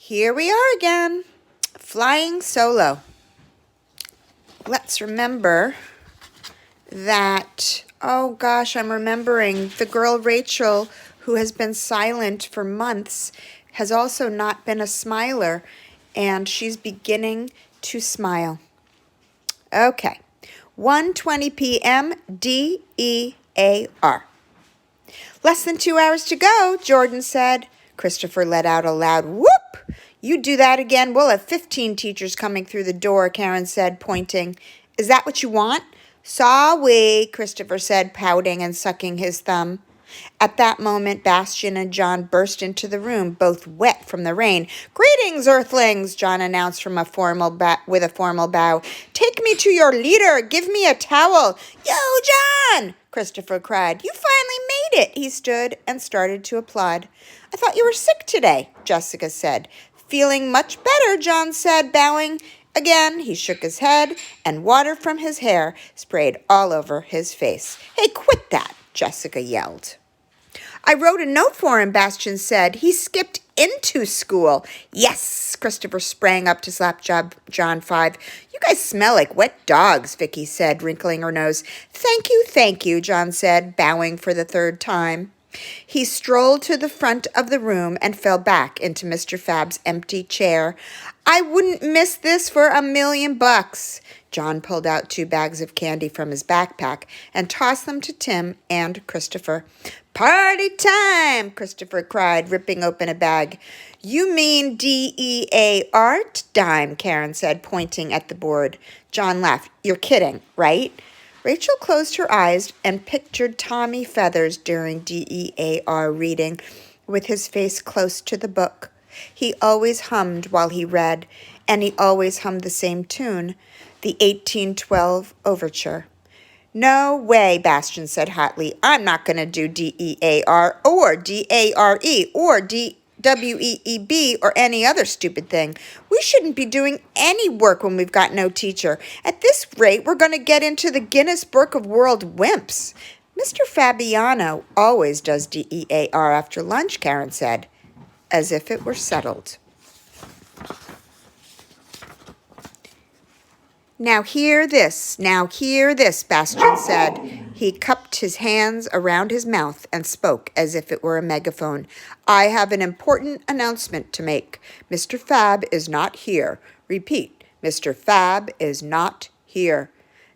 Here we are again, flying solo. Let's remember that, oh gosh, I'm remembering the girl Rachel, who has been silent for months, has also not been a smiler, and she's beginning to smile. Okay, 1:20 p.m. DEAR. Less than 2 hours to go, Jordan said. Christopher let out a loud whoop. You do that again, we'll have 15 teachers coming through the door, Karen said, pointing. Is that what you want? Sorry, Christopher said, pouting and sucking his thumb. At that moment, Bastian and John burst into the room, both wet from the rain. Greetings, Earthlings, John announced with a formal bow. Take me to your leader. Give me a towel. Yo, John, Christopher cried. You finally made it. He stood and started to applaud. I thought you were sick today, Jessica said. Feeling much better, John said, bowing. Again, he shook his head, and water from his hair sprayed all over his face. Hey, quit that, Jessica yelled. I wrote a note for him, Bastian said. He skipped into school. Yes, Christopher sprang up to slap John 5. You guys smell like wet dogs, Vicky said, wrinkling her nose. Thank you, John said, bowing for the third time. He strolled to the front of the room and fell back into Mr. Fab's empty chair. I wouldn't miss this for $1,000,000. John pulled out 2 bags of candy from his backpack and tossed them to Tim and Christopher. Party time, Christopher cried, ripping open a bag. You mean DEAR dime, Karen said, pointing at the board. John laughed. You're kidding, right? Rachel closed her eyes and pictured Tommy Feathers during DEAR reading, with his face close to the book. He always hummed while he read, and he always hummed the same tune, the 1812 Overture. No way, Bastian said hotly. I'm not going to do DEAR or DARE or WEEB or any other stupid thing. We shouldn't be doing any work when we've got no teacher. At this rate, we're going to get into the Guinness Book of World Wimps. Mr. Fabiano always does DEAR after lunch, Karen said, as if it were settled. Now hear this, Bastian said. He cupped his hands around his mouth and spoke as if it were a megaphone. I have an important announcement to make. Mr. Fab is not here. Repeat, Mr. Fab is not here.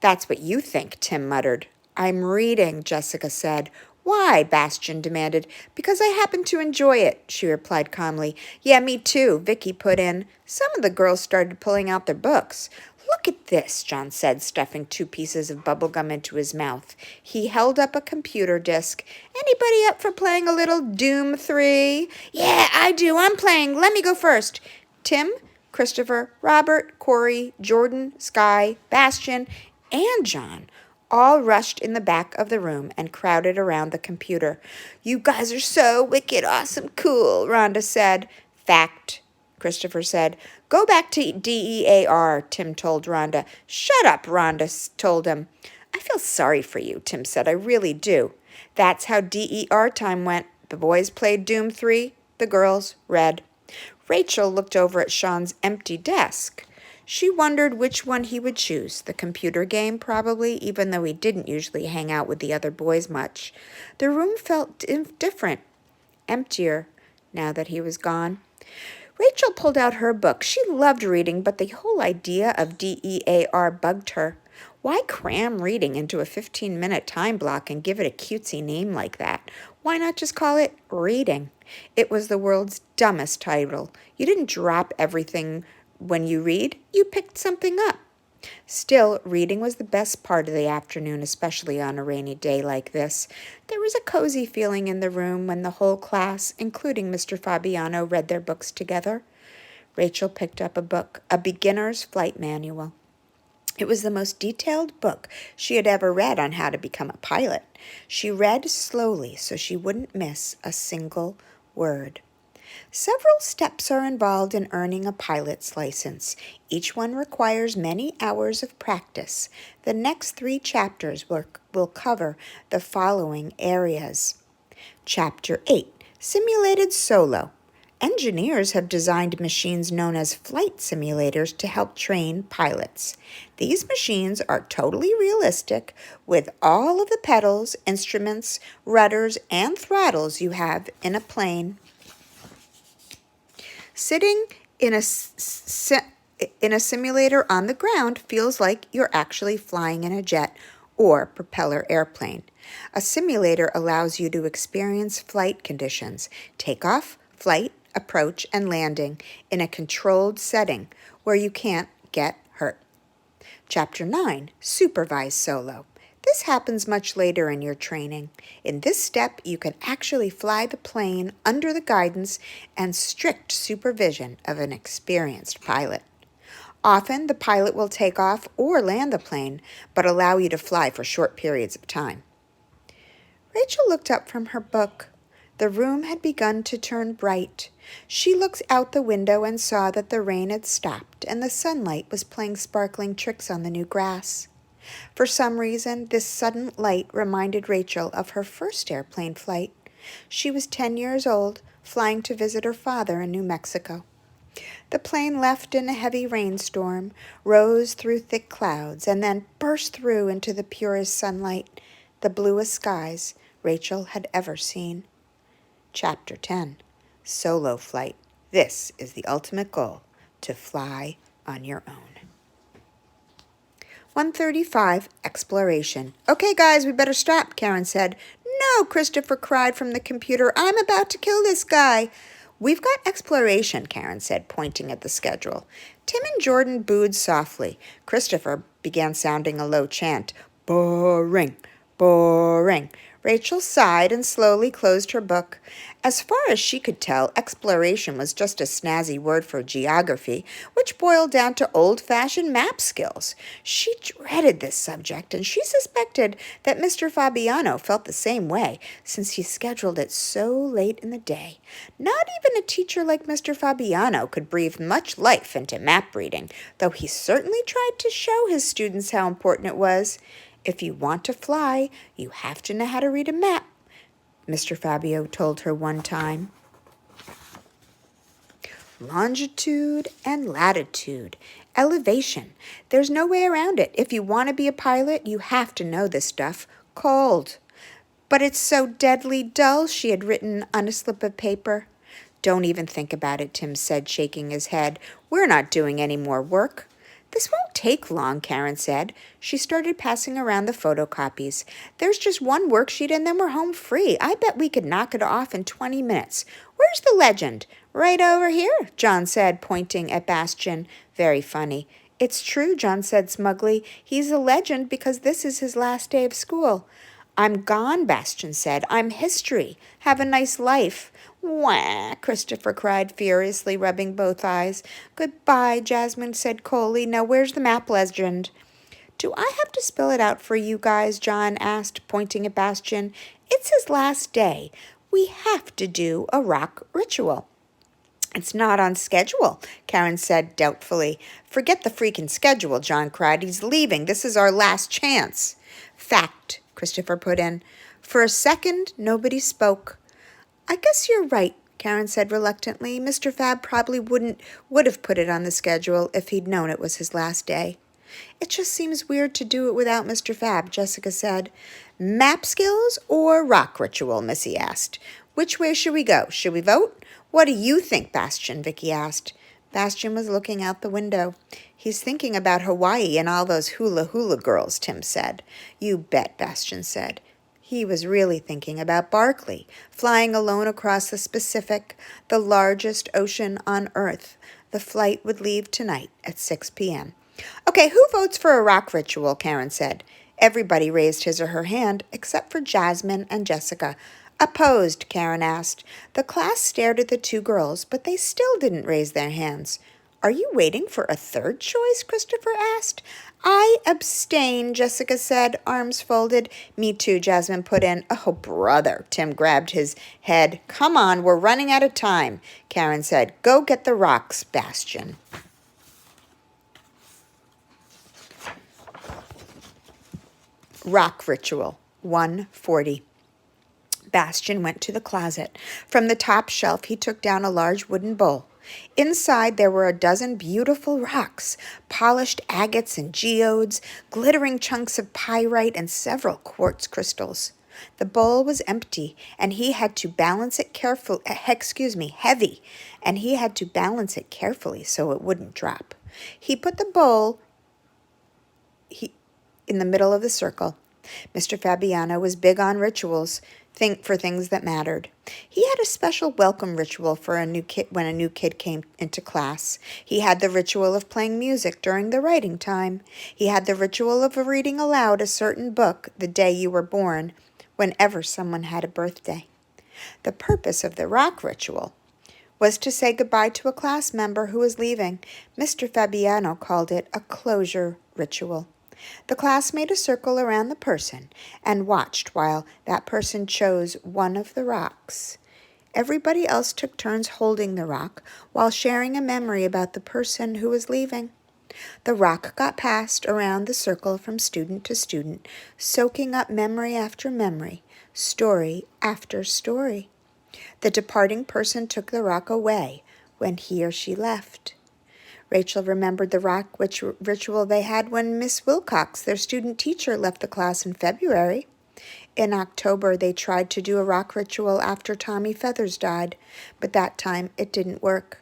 That's what you think, Tim muttered. I'm reading, Jessica said. Why? Bastian demanded. Because I happen to enjoy it, she replied calmly. Yeah, me too, Vicky put in. Some of the girls started pulling out their books. Look at this, John said, stuffing 2 pieces of bubble gum into his mouth. He held up a computer disk. Anybody up for playing a little Doom 3? Yeah, I do. I'm playing. Let me go first. Tim, Christopher, Robert, Corey, Jordan, Sky, Bastian, and John all rushed in the back of the room and crowded around the computer. You guys are so wicked, awesome, cool, Rhonda said. Fact, Christopher said. Go back to DEAR, Tim told Rhonda. Shut up, Rhonda told him. I feel sorry for you, Tim said. I really do. That's how DER time went. The boys played Doom 3. The girls read. Rachel looked over at Sean's empty desk. She wondered which one he would choose. The computer game, probably, even though he didn't usually hang out with the other boys much. The room felt different, emptier, now that he was gone. Rachel pulled out her book. She loved reading, but the whole idea of DEAR bugged her. Why cram reading into a 15-minute time block and give it a cutesy name like that? Why not just call it Reading? It was the world's dumbest title. You didn't drop everything when you read. You picked something up. Still, reading was the best part of the afternoon, especially on a rainy day like this. There was a cozy feeling in the room when the whole class, including Mr. Fabiano, read their books together. Rachel picked up a book, a beginner's flight manual. It was the most detailed book she had ever read on how to become a pilot. She read slowly so she wouldn't miss a single word. Several steps are involved in earning a pilot's license. Each one requires many hours of practice. The next 3 chapters will cover the following areas. Chapter 8, Simulated Solo. Engineers have designed machines known as flight simulators to help train pilots. These machines are totally realistic with all of the pedals, instruments, rudders, and throttles you have in a plane. Sitting in a simulator on the ground feels like you're actually flying in a jet or propeller airplane. A simulator allows you to experience flight conditions, takeoff, flight, approach, and landing in a controlled setting where you can't get hurt. Chapter 9, Supervised Solo. This happens much later in your training. In this step, you can actually fly the plane under the guidance and strict supervision of an experienced pilot. Often, the pilot will take off or land the plane, but allow you to fly for short periods of time. Rachel looked up from her book. The room had begun to turn bright. She looked out the window and saw that the rain had stopped and the sunlight was playing sparkling tricks on the new grass. For some reason, this sudden light reminded Rachel of her first airplane flight. She was 10 years old, flying to visit her father in New Mexico. The plane left in a heavy rainstorm, rose through thick clouds, and then burst through into the purest sunlight, the bluest skies Rachel had ever seen. Chapter 10, Solo Flight. This is the ultimate goal, to fly on your own. 135, Exploration. Okay, guys, we better stop, Karen said. No, Christopher cried from the computer. I'm about to kill this guy. We've got exploration, Karen said, pointing at the schedule. Tim and Jordan booed softly. Christopher began sounding a low chant. Boring, boring. Rachel sighed and slowly closed her book. As far as she could tell, exploration was just a snazzy word for geography, which boiled down to old-fashioned map skills. She dreaded this subject, and she suspected that Mr. Fabiano felt the same way, since he scheduled it so late in the day. Not even a teacher like Mr. Fabiano could breathe much life into map reading, though he certainly tried to show his students how important it was. If you want to fly, you have to know how to read a map, Mr. Fabio told her one time. Longitude and latitude, elevation. There's no way around it. If you want to be a pilot, you have to know this stuff. Cold. But it's so deadly dull, she had written on a slip of paper. Don't even think about it, Tim said, shaking his head. We're not doing any more work. This won't take long, Karen said. She started passing around the photocopies. There's just one worksheet and then we're home free. I bet we could knock it off in 20 minutes. Where's the legend? Right over here, John said, pointing at Bastian. Very funny. It's true, John said smugly. He's a legend because this is his last day of school. I'm gone, Bastian said. I'm history. Have a nice life. Wah, Christopher cried furiously, rubbing both eyes. Goodbye, Jasmine said coldly. Now where's the map legend? Do I have to spell it out for you guys? John asked, pointing at Bastian. It's his last day. We have to do a rock ritual. It's not on schedule, Karen said doubtfully. Forget the freaking schedule, John cried. He's leaving. This is our last chance. Fact, Christopher put in. For a second, nobody spoke. I guess you're right, Karen said reluctantly. Mr. Fab probably would have put it on the schedule if he'd known it was his last day. It just seems weird to do it without Mr. Fab, Jessica said. Map skills or rock ritual, Missy asked. Which way should we go? Should we vote? What do you think, Bastian? Vicky asked. Bastian was looking out the window. He's thinking about Hawaii and all those hula girls, Tim said. You bet, Bastian said. He was really thinking about Barkley, flying alone across the Pacific, the largest ocean on Earth. The flight would leave tonight at 6 p.m. Okay, who votes for a rock ritual? Karen said. Everybody raised his or her hand except for Jasmine and Jessica. Opposed, Karen asked. The class stared at the two girls, but they still didn't raise their hands. Are you waiting for a third choice? Christopher asked. I abstain, Jessica said, arms folded. Me too, Jasmine put in. Oh, brother, Tim grabbed his head. Come on, we're running out of time, Karen said. Go get the rocks, Bastian. Rock Ritual, 140. Bastian went to the closet. From the top shelf, he took down a large wooden bowl. Inside there were a dozen beautiful rocks, polished agates and geodes, glittering chunks of pyrite, and several quartz crystals. The bowl was empty, and he had to balance it heavy, and he had to balance it carefully so it wouldn't drop. He put the bowl in the middle of the circle. Mr. Fabiano was big on rituals, for things that mattered. He had a special welcome ritual for a new kid when a new kid came into class. He had the ritual of playing music during the writing time. He had the ritual of reading aloud a certain book the day you were born, whenever someone had a birthday. The purpose of the rock ritual was to say goodbye to a class member who was leaving. Mr. Fabiano called it a closure ritual. The class made a circle around the person and watched while that person chose one of the rocks. Everybody else took turns holding the rock while sharing a memory about the person who was leaving. The rock got passed around the circle from student to student, soaking up memory after memory, story after story. The departing person took the rock away when he or she left. Rachel remembered the rock ritual they had when Miss Wilcox, their student teacher, left the class in February. In October, they tried to do a rock ritual after Tommy Feathers died, but that time it didn't work.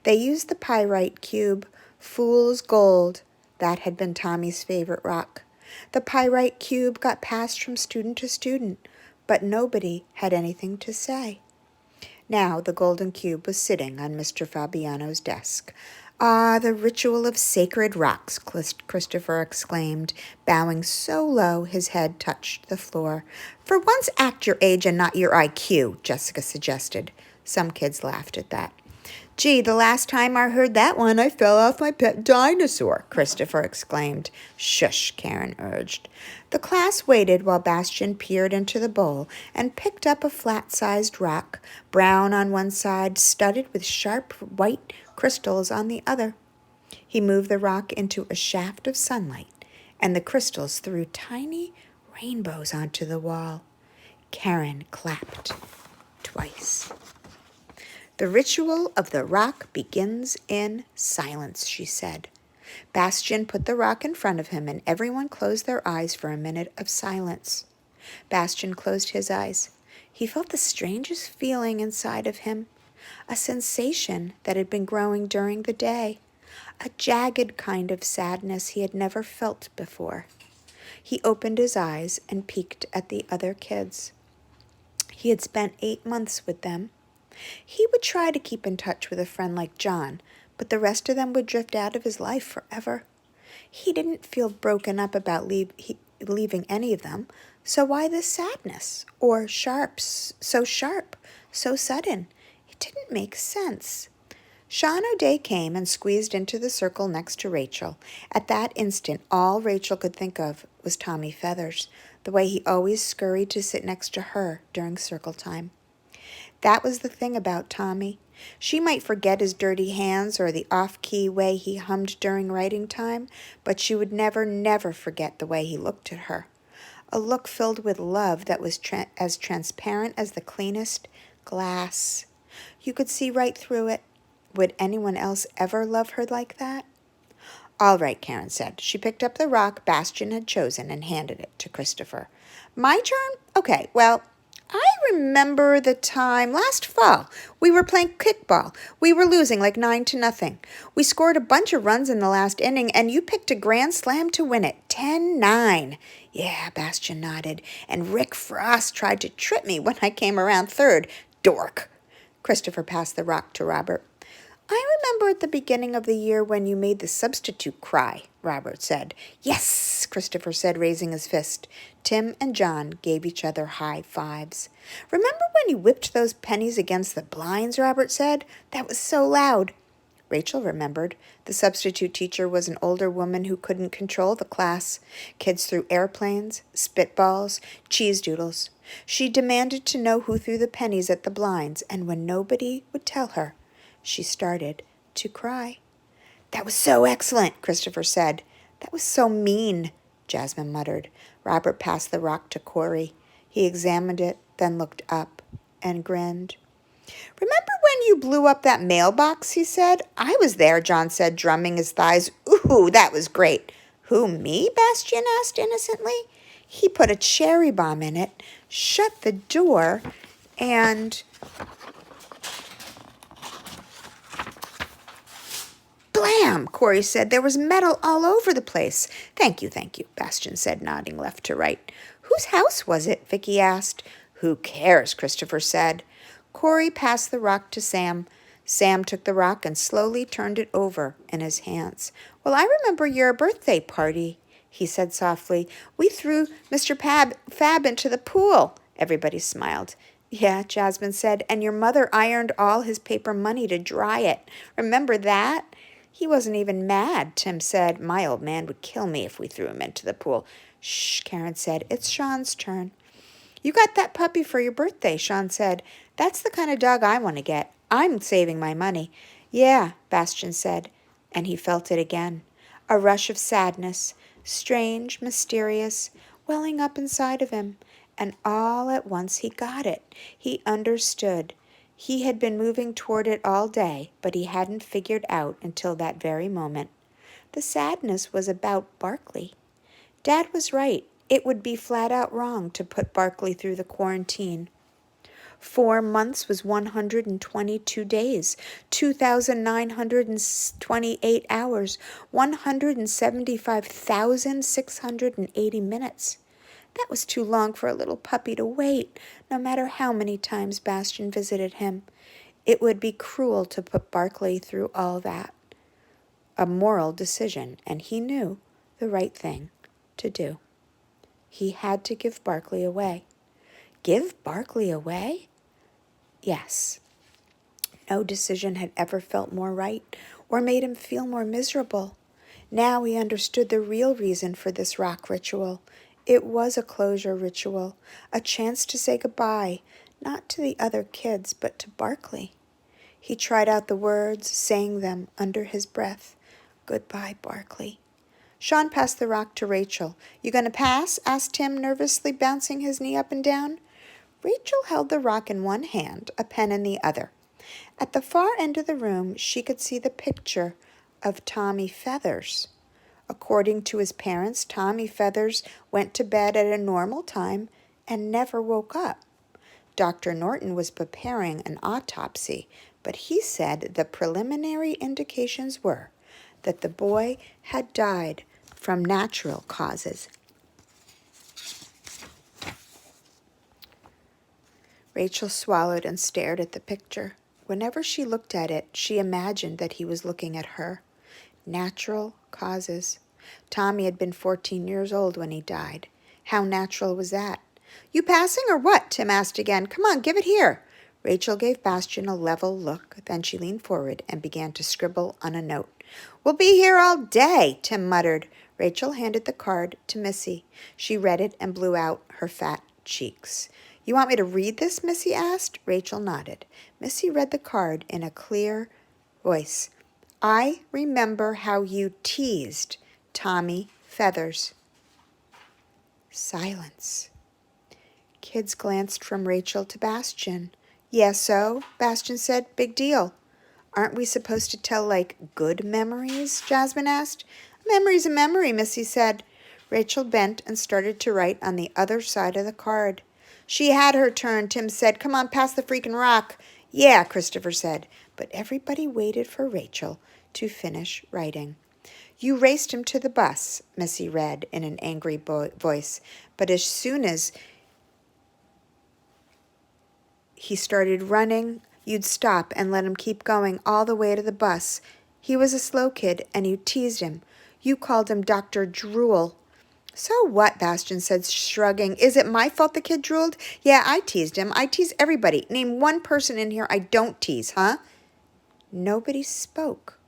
They used the pyrite cube, Fool's Gold. That had been Tommy's favorite rock. The pyrite cube got passed from student to student, but nobody had anything to say. Now the golden cube was sitting on Mr. Fabiano's desk. "Ah, the ritual of sacred rocks," Christopher exclaimed, bowing so low his head touched the floor. "For once act your age and not your IQ," Jessica suggested. Some kids laughed at that. "Gee, the last time I heard that one, I fell off my pet dinosaur," Christopher exclaimed. "Shush," Karen urged. The class waited while Bastian peered into the bowl and picked up a flat-sized rock, brown on one side, studded with sharp white crystals on the other. He moved the rock into a shaft of sunlight, and the crystals threw tiny rainbows onto the wall. Karen clapped twice. "The ritual of the rock begins in silence," she said. Bastian put the rock in front of him, and everyone closed their eyes for a minute of silence. Bastian closed his eyes. He felt the strangest feeling inside of him, a sensation that had been growing during the day, a jagged kind of sadness he had never felt before. He opened his eyes and peeked at the other kids. He had spent 8 months with them. He would try to keep in touch with a friend like John, but the rest of them would drift out of his life forever. He didn't feel broken up about leaving any of them, so why this sadness? Or so sharp, so sudden? It didn't make sense. Sean O'Day came and squeezed into the circle next to Rachel. At that instant, all Rachel could think of was Tommy Feathers, the way he always scurried to sit next to her during circle time. That was the thing about Tommy. She might forget his dirty hands or the off-key way he hummed during writing time, but she would never forget the way he looked at her. A look filled with love that was as transparent as the cleanest glass. You could see right through it. Would anyone else ever love her like that? "All right," Karen said. She picked up the rock Bastian had chosen and handed it to Christopher. "My turn? Okay, well, I remember the time last fall. We were playing kickball. We were losing like 9-0. We scored a bunch of runs in the last inning, and you picked a grand slam to win it, 10-9. "Yeah," Bastian nodded. "And Rick Frost tried to trip me when I came around third. Dork." Christopher passed the rock to Robert. "I remember at the beginning of the year when you made the substitute cry," Robert said. "Yes," Christopher said, raising his fist. Tim and John gave each other high fives. "Remember when you whipped those pennies against the blinds?" Robert said. "That was so loud." Rachel remembered. The substitute teacher was an older woman who couldn't control the class. Kids threw airplanes, spitballs, cheese doodles. She demanded to know who threw the pennies at the blinds, and when nobody would tell her, she started to cry. "That was so excellent," Christopher said. "That was so mean," Jasmine muttered. Robert passed the rock to Corey. He examined it then looked up and grinned. Remember when you blew up that mailbox, he said. I was there, John said, drumming his thighs. Ooh, that was great. Who, me? Bastian asked innocently. He put a cherry bomb in it, shut the door, and blam, Corey said. There was metal all over the place. Thank you, Bastian said, nodding left to right. Whose house was it? Vicky asked. Who cares, Christopher said. Corey passed the rock to Sam. Sam took the rock and slowly turned it over in his hands. Well, I remember your birthday party, he said softly. We threw Mr. Fab into the pool. Everybody smiled. Yeah, Jasmine said, and your mother ironed all his paper money to dry it. Remember that? He wasn't even mad, Tim said. My old man would kill me if we threw him into the pool. Shh, Karen said. It's Sean's turn. You got that puppy for your birthday, Sean said. That's the kind of dog I want to get. I'm saving my money. Yeah, Bastian said, and he felt it again. A rush of sadness, strange, mysterious, welling up inside of him. And all at once he got it. He understood. He had been moving toward it all day, but he hadn't figured out until that very moment. The sadness was about Barkley. Dad was right. It would be flat out wrong to put Barkley through the quarantine. 4 months was 122 days, 2,928 hours, 175,680 minutes. That was too long for a little puppy to wait, no matter how many times Bastian visited him. It would be cruel to put Barkley through all that. A moral decision, and he knew the right thing to do. He had to give Barkley away. Give Barkley away? Yes. No decision had ever felt more right or made him feel more miserable. Now he understood the real reason for this rock ritual. It was a closure ritual, a chance to say goodbye, not to the other kids, but to Barkley. He tried out the words, saying them under his breath. Goodbye, Barkley. Sean passed the rock to Rachel. You going to pass? Asked Tim, nervously bouncing his knee up and down. Rachel held the rock in one hand, a pen in the other. At the far end of the room, she could see the picture of Tommy Feathers. According to his parents, Tommy Feathers went to bed at a normal time and never woke up. Dr. Norton was preparing an autopsy, but he said the preliminary indications were that the boy had died from natural causes. Rachel swallowed and stared at the picture. Whenever she looked at it, she imagined that he was looking at her. Natural causes. Tommy had been 14 years old when he died. How natural was that? You passing or what? Tim asked again. Come on, give it here. Rachel gave Bastian a level look. Then she leaned forward and began to scribble on a note. We'll be here all day, Tim muttered. Rachel handed the card to Missy. She read it and blew out her fat cheeks. You want me to read this, Missy asked. Rachel nodded. Missy read the card in a clear voice. I remember how you teased Tommy Feathers. Silence. Kids glanced from Rachel to Bastian. Yes, so? Bastian said. Big deal. Aren't we supposed to tell, like, good memories? Jasmine asked. A memory's a memory, Missy said. Rachel bent and started to write on the other side of the card. She had her turn, Tim said. Come on, pass the freaking rock. Yeah, Christopher said. But everybody waited for Rachel to finish writing. You raced him to the bus, Missy read in an angry voice. But as soon as he started running, you'd stop and let him keep going all the way to the bus. He was a slow kid, and you teased him. You called him Dr. Drool. So what? Bastian said, shrugging. Is it my fault the kid drooled? Yeah, I teased him. I tease everybody. Name one person in here I don't tease, huh? Nobody spoke.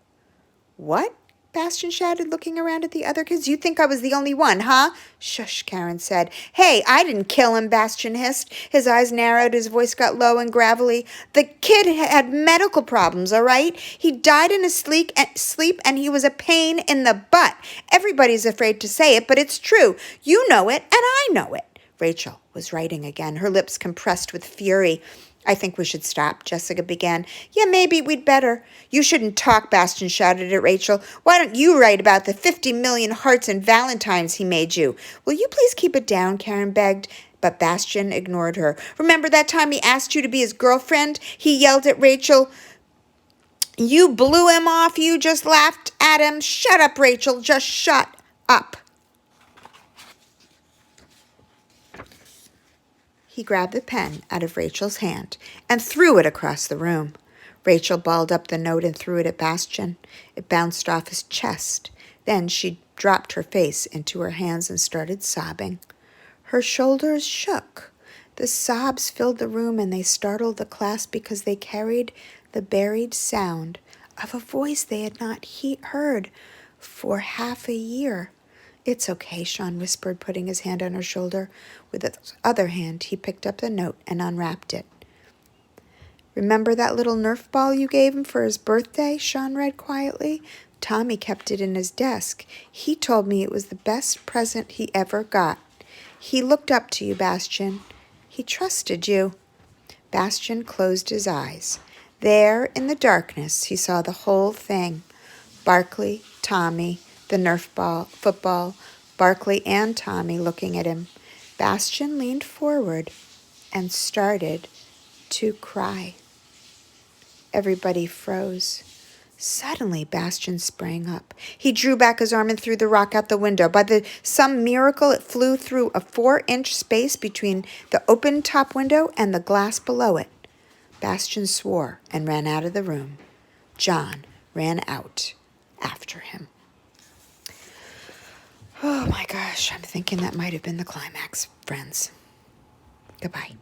What? Bastian shouted, looking around at the other kids. You think I was the only one, huh? Shush, Karen said. Hey, I didn't kill him, Bastian hissed. His eyes narrowed, his voice got low and gravelly. The kid had medical problems, all right? He died in his sleep and he was a pain in the butt. Everybody's afraid to say it, but it's true. You know it, and I know it. Rachel was writing again, her lips compressed with fury. I think we should stop, Jessica began. Yeah, maybe we'd better. You shouldn't talk, Bastian shouted at Rachel. Why don't you write about the 50 million hearts and valentines he made you? Will you please keep it down, Karen begged. But Bastian ignored her. Remember that time he asked you to be his girlfriend? He yelled at Rachel. You blew him off. You just laughed at him. Shut up, Rachel. Just shut up. He grabbed the pen out of Rachel's hand and threw it across the room. Rachel balled up the note and threw it at Bastian. It bounced off his chest. Then she dropped her face into her hands and started sobbing. Her shoulders shook. The sobs filled the room and they startled the class because they carried the buried sound of a voice they had not heard for half a year. It's okay, Sean whispered, putting his hand on her shoulder. With his other hand, he picked up the note and unwrapped it. Remember that little Nerf ball you gave him for his birthday? Sean read quietly. Tommy kept it in his desk. He told me it was the best present he ever got. He looked up to you, Bastian. He trusted you. Bastian closed his eyes. There, in the darkness, he saw the whole thing. Barkley, Tommy, the Nerf ball, football, Barkley and Tommy looking at him. Bastian leaned forward and started to cry. Everybody froze. Suddenly, Bastian sprang up. He drew back his arm and threw the rock out the window. By some miracle, it flew through a 4-inch space between the open top window and the glass below it. Bastian swore and ran out of the room. John ran out after him. Oh my gosh, I'm thinking that might have been the climax, friends. Goodbye.